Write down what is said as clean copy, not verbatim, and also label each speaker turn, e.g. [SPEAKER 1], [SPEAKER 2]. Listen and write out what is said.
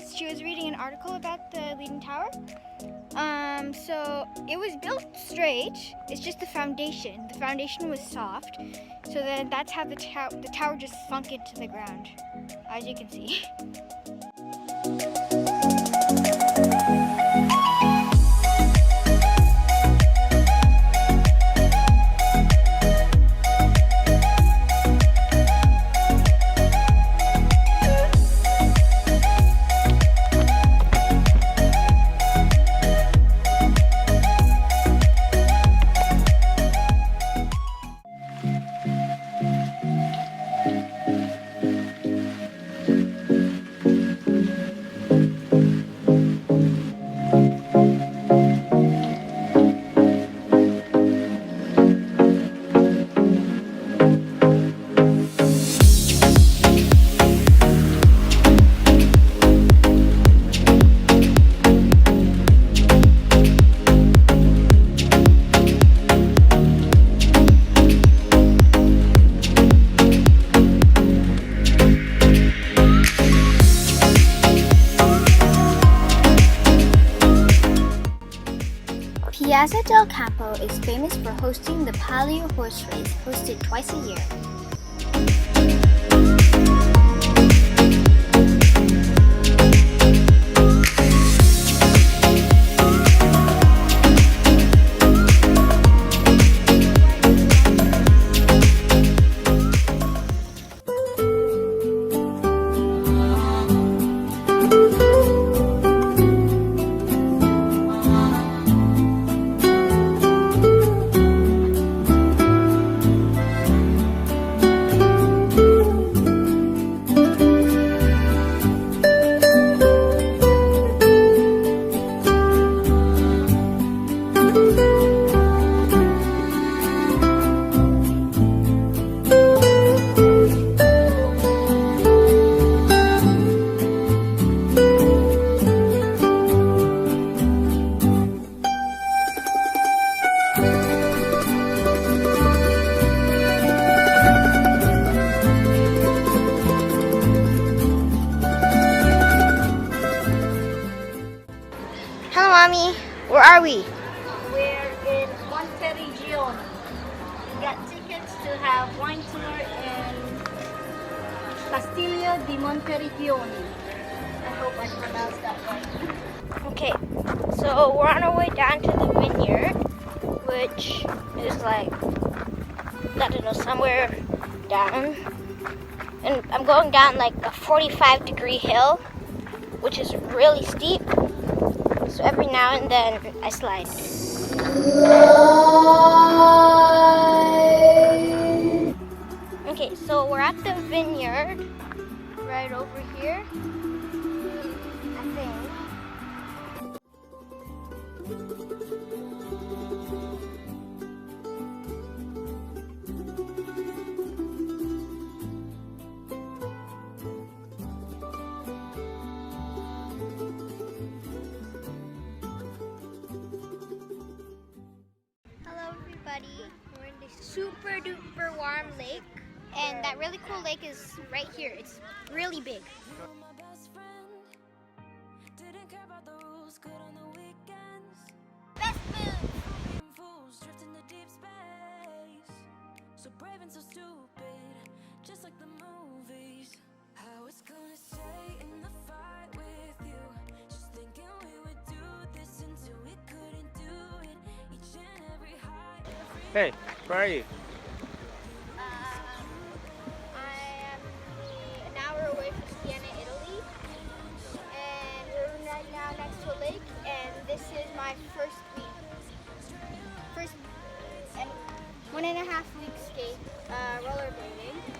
[SPEAKER 1] she was reading an article about the Leaning Tower. So it was built straight. It's just the foundation. The foundation was soft. So then that's how the tower just sunk into the ground, as you can see. Piazza del Campo is famous for hosting the Palio horse race, hosted twice a year. Hello, Mommy. Where are we?
[SPEAKER 2] We're in Monteriggioni. We got tickets to have wine tour in Castillo di Monteriggioni. I hope I pronounced that right.
[SPEAKER 1] Okay, so we're on our way down to the vineyard, which is like, I don't know, somewhere down. And I'm going down like a 45-degree hill, which is really steep. So every now and then I slide. Okay, so we're at the vineyard right over here, I think. We're in this super duper warm lake, and that really cool lake is right here. It's really big. Best food!
[SPEAKER 3] Hey, where are you?
[SPEAKER 1] I am an hour away from Siena, Italy, and we're right now next to a lake, and this is my first and 1.5 week skate rollerblading.